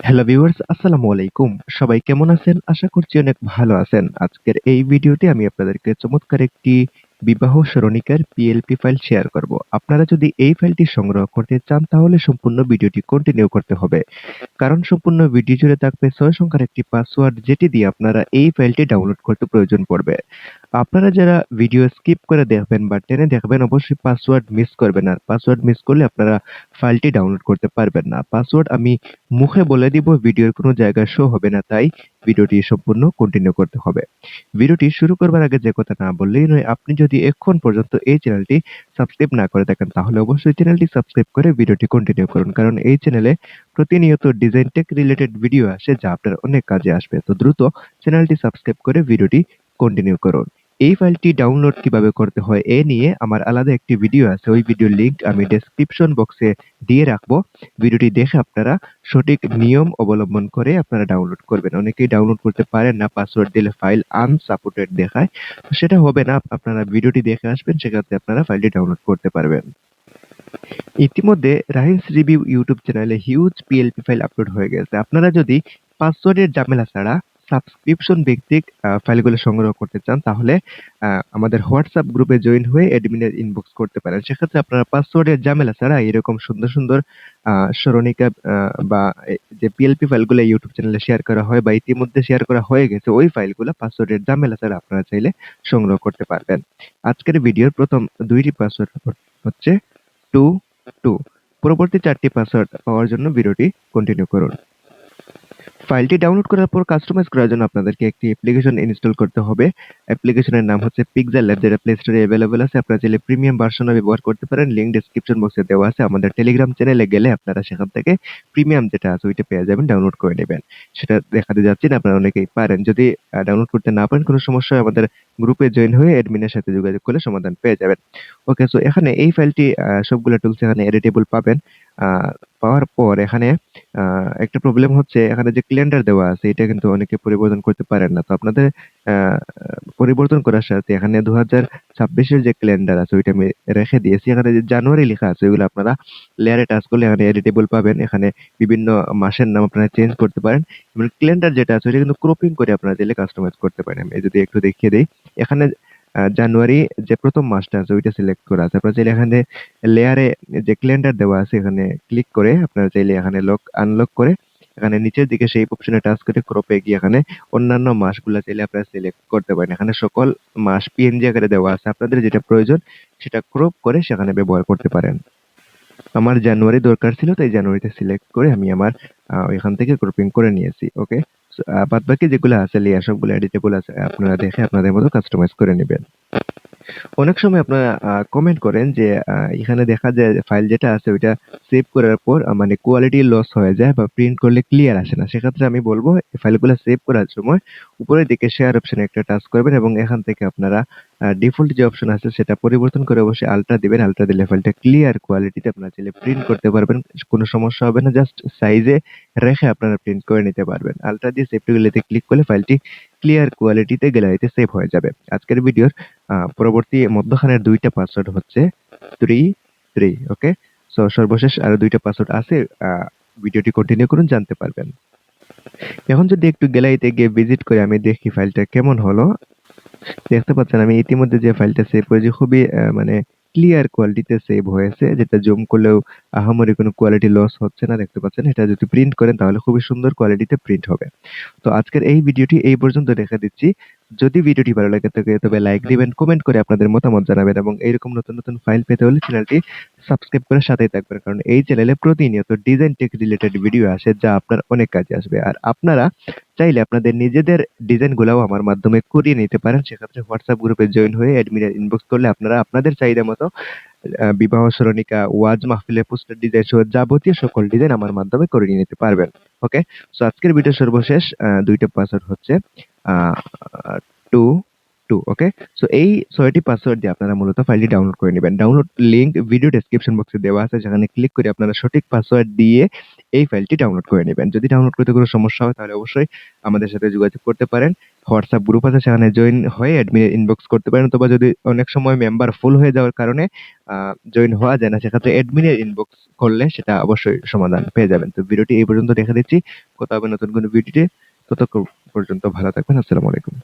Hello viewers, আসসালামু আলাইকুম। সবাই কেমন আছেন? আশা করছি অনেক ভালো আছেন। আজকের এই ভিডিওতে আমি আপনাদেরকে চমৎকার একটি বিবাহ স্মরণিকার পিএলপি ফাইল শেয়ার করব। আপনারা যদি এই ফাইলটি সংগ্রহ করতে চান তাহলে সম্পূর্ণ ভিডিওটি কন্টিনিউ করতে হবে। কারণ সম্পূর্ণ ভিডিও জুড়ে থাকবে ৬ সংখ্যার একটি পাসওয়ার্ড যেটি দিয়ে আপনারা এই ফাইলটি ডাউনলোড করতে প্রয়োজন পড়বে। আপনারা যারা ভিডিও স্কিপ করে দেখবেন বা টেনে দেখবেন অবশ্যই পাসওয়ার্ড মিস করবেন। আর পাসওয়ার্ড মিস করলে আপনারা ফাইলটি ডাউনলোড করতে পারবেন না। পাসওয়ার্ড আমি মুখে বলে দিব, ভিডিওর কোনো জায়গায় শো হবে না, তাই ভিডিওটি সম্পূর্ণ কন্টিনিউ করতে হবে। ভিডিওটি শুরু করবার আগে যে কথা না বললেই নয়, আপনি যদি এখন পর্যন্ত এই চ্যানেলটি সাবস্ক্রাইব না করে থাকেন তাহলে অবশ্যই চ্যানেলটি সাবস্ক্রাইব করে ভিডিওটি কন্টিনিউ করুন। কারণ এই চ্যানেলে প্রতিনিয়ত ডিজাইন টেক রিলেটেড ভিডিও আসে যা আপনার অনেক কাজে আসবে। তো দ্রুত চ্যানেলটি সাবস্ক্রাইব করে ভিডিওটি কন্টিনিউ করুন। এই ফাইলটি ডাউনলোড কিভাবে করতে হয় এ নিয়ে আমার আলাদা একটি ভিডিও আছে। ওই ভিডিওর লিংক আমি ডেসক্রিপশন বক্সে দিয়ে রাখবো। ভিডিওটি দেখে আপনারা সঠিক নিয়ম অবলম্বন করে আপনারা ডাউনলোড করবেন। অনেকেই ডাউনলোড করতে পারেন না, পাসওয়ার্ড দিলে ফাইল আনসাপোর্টেড দেখায়। তো সেটা হবে না। আপনারা ভিডিওটি দেখে আসবেন, সেক্ষেত্রে আপনারা ফাইলটি ডাউনলোড করতে পারবেন। ইতিমধ্যে রাহিনস রিভিউ ইউটিউব চ্যানেলে হিউজ পিএলপি ফাইল আপলোড হয়ে গেছে। আপনারা যদি পাসওয়ার্ডের ঝামেলা ছাড়া সাবস্ক্রিপশন ভিত্তিক ফাইলগুলো সংগ্রহ করতে চান তাহলে আমাদের হোয়াটসঅ্যাপ গ্রুপে জয়েন হয়ে অ্যাডমিনের ইনবক্স করতে পারেন। সেক্ষেত্রে আপনারা পাসওয়ার্ডের ঝামেলা ছাড়া এরকম সুন্দর সুন্দর স্মরণিকা বা যে পিএলপি ফাইলগুলো ইউটিউব চ্যানেলে শেয়ার করা হয় বা ইতিমধ্যে শেয়ার করা হয়ে গেছে ওই ফাইলগুলো পাসওয়ার্ডের ঝামেলা ছাড়া আপনারা চাইলে সংগ্রহ করতে পারবেন। আজকের ভিডিওর প্রথম ২টি পাসওয়ার্ড হচ্ছে 2 2 পরবর্তী 4টি পাসওয়ার্ড পাওয়ার জন্য ভিডিওটি কন্টিনিউ করুন। ফাইলটি ডাউনলোড করার পর কাস্টমাইজ করার জন্য আপনাদেরকে একটি অ্যাপ্লিকেশন ইনস্টল করতে হবে। অ্যাপ্লিকেশনের নাম হচ্ছে পিক্সেল ল্যাব, যেটা প্লে স্টোরে অ্যাভেলেবল আছে। আপনারা চাইলে প্রিমিয়াম ভার্সনও ব্যবহার করতে পারেন। লিংক ডেসক্রিপশন বক্সে দেওয়া আছে। আমাদের টেলিগ্রাম চ্যানেলে গেলে আপনারা সেখান থেকে প্রিমিয়াম যেটা আছে ওইটা পেয়ে যাবেন, ডাউনলোড করে নেবেন। সেটা দেখাতে যাচ্ছি না, আপনারা অনেকেই পারেন। যদি ডাউনলোড করতে না পারেন কোনো সমস্যা হয় আমাদের গ্রুপে জয়েন হয়ে অ্যাডমিনের সাথে যোগাযোগ করলে সমাধান পেয়ে যাবেন। ওকে, সো এখানে এই ফাইলটি সবগুলো টুলস এখানে এডিটেবল পাবেন। পাওয়ার পর এখানে একটা প্রবলেম হচ্ছে, এখানে যে ক্যালেন্ডার দেওয়া আছে এটা কিন্তু অনেকে পরিবর্তন করতে পারেন না। তো আপনাদের পরিবর্তন করার সাথে এখানে 2026 এর যে ক্যালেন্ডার আছে ওইটা আমি রেখে দিয়েছি। এখানে যে জানুয়ারি লেখা আছে ওইগুলো আপনারা লেয়ারে টাচ করলে এখানে এডিটেবল পাবেন। এখানে বিভিন্ন মাসের নাম আপনারা চেঞ্জ করতে পারেন এবং ক্যালেন্ডার যেটা আছে ওইটা কিন্তু ক্রপিং করে আপনারা চাইলে কাস্টমাইজ করতে পারেন। আমি যদি একটু দেখিয়ে দেই, এখানে জানুয়ারি যে প্রথম মাসটা আছে ওইটা সিলেক্ট করা আছে। আপনারা চাইলে এখানে লেয়ারে যে ক্যালেন্ডার দেওয়া আছে এখানে ক্লিক করে আপনারা চাইলে এখানে লক আনলক করে এখানে নিচের দিকে সেই অপশনে টাচ করে ক্রপে গিয়ে এখানে অন্যান্য মাসগুলা চাইলে আপনারা সিলেক্ট করতে পারেন। এখানে সকল মাস পিএনজি আকারে দেওয়া আছে। আপনাদের যেটা প্রয়োজন সেটা ক্রপ করে সেখানে ব্যবহার করতে পারেন। আমার জানুয়ারি দরকার ছিল তাই জানুয়ারিতে সিলেক্ট করে আমি আমার ওইখান থেকে গ্রুপিং করে নিয়েছি। ওকে, বাদ বাকি যেগুলো আছে লেয়ার সবগুলো এডিটেবল আছে, আপনারা দেখে আপনাদের মতো কাস্টমাইজ করে নেবেন। অনেক সময় আপনারা কমেন্ট করেন যে এখানে দেখা যায় ফাইল যেটা আছে ওইটা সেভ করার পর মানে কোয়ালিটি লস হয়ে যায় বা প্রিন্ট করলে ক্লিয়ার আসে না। সেক্ষেত্রে আমি বলবো এই ফাইলগুলো সেভ করার সময় উপরের দিকে শেয়ার অপশনে একটা টাচ করবেন এবং এখান থেকে আপনারা ডিফল্ট যে অপশন আছে সেটা পরিবর্তন করে অবশ্যই আল্ট্রা দিবেন। আল্ট্রা দিলে ফাইলটা ক্লিয়ার কোয়ালিটিতে আপনারা চাইলে প্রিন্ট করতে পারবেন। কোনো সমস্যা হবে না। জাস্ট সাইজে রেখে আপনারা প্রিন্ট করে নিতে পারবেন। আল্ট্রা দিয়ে সেভ টু গ্যালারিতে ক্লিক করলে ফাইলটি ক্লিয়ার কোয়ালিটিতে গ্যালারিতে সেভ হয়ে যাবে। আজকের ভিডিওর পরবর্তী মধ্যখানের ২টা পাসওয়ার্ড হচ্ছে 3 3। ওকে, সো সর্বশেষ আরো ২টা পাসওয়ার্ড আছে। ভিডিওটি কন্টিনিউ করুন, জানতে পারবেন। এখন যদি একটু গ্যালারিতে গিয়ে ভিজিট করে আমি দেখি ফাইলটা কেমন হলো। দেখতে পাচ্ছেন আমি ইতিমধ্যে যে ফাইলটা সেভ করেছি খুবই মানে ক্লিয়ার কোয়ালিটিতে সেভ হয়েছে, যেটা জুম করলেও আহামরি কোনো কোয়ালিটি লস হচ্ছে না। দেখতে পাচ্ছেন এটা যদি প্রিন্ট করেন তাহলে খুবই সুন্দর কোয়ালিটিতে প্রিন্ট হবে। তো আজকের এই ভিডিওটি এই পর্যন্ত রেখে দিচ্ছি। যদি ভিডিওটি ভালো লাগে থাকে তবে লাইক দিবেন, কমেন্ট করে আপনাদের মতামত জানাবেন এবং এইরকম নতুন নতুন ফাইল পেতে হলে চ্যানেলটি সাবস্ক্রাইব করে সাথেই থাকবেন। কারণ এই চ্যানেলে প্রতিনিয়ত ডিজাইন টেক রিলেটেড ভিডিও আসে যা আপনার অনেক কাজে আসবে। আর আপনারা চাইলে আপনাদের নিজেদের ডিজাইনগুলাও আমার মাধ্যমে করিয়ে নিতে পারেন। সেক্ষেত্রে হোয়াটসঅ্যাপ গ্রুপে জয়েন হয়ে অ্যাডমিনের ইনবক্স করলে আপনারা আপনাদের চাহিদা মতো বিবাহ স্মরণিকা, ওয়াজ মাহফিলের পোস্টার ডিজাইন সহ যাবতীয় সকল ডিজাইন আমার মাধ্যমে করিয়ে নিতে পারবেন। ওকে, সো আজকের ভিডিও সর্বশেষ ২টা পাসওয়ার্ড হচ্ছে 2 2। ওকে, সো এই ৬টি পাসওয়ার্ড দিয়ে আপনারা মূলত ফাইলটি ডাউনলোড করে নেবেন। ডাউনলোড লিংক ভিডিও ডেসক্রিপশন বক্সে দেওয়া আছে, সেখানে ক্লিক করে আপনারা সঠিক পাসওয়ার্ড দিয়ে এই ফাইলটি ডাউনলোড করে নেবেন। যদি ডাউনলোড করতে কোনো সমস্যা হয় তাহলে অবশ্যই আমাদের সাথে যোগাযোগ করতে পারেন। হোয়াটসঅ্যাপ গ্রুপ আছে, সেখানে জয়েন হয়ে অ্যাডমিনের ইনবক্স করতে পারেন, অথবা যদি অনেক সময় মেম্বার ফুল হয়ে যাওয়ার কারণে জয়েন হওয়া যায় না, সেক্ষেত্রে অ্যাডমিনের ইনবক্স করলে সেটা অবশ্যই সমাধান পেয়ে যাবেন। তো ভিডিওটি এই পর্যন্ত দেখা দিচ্ছি, কথা হবে নতুন কোনো ভিডিওতে। ততক্ষণ পর্যন্ত ভালো থাকবেন। আসসালামু আলাইকুম।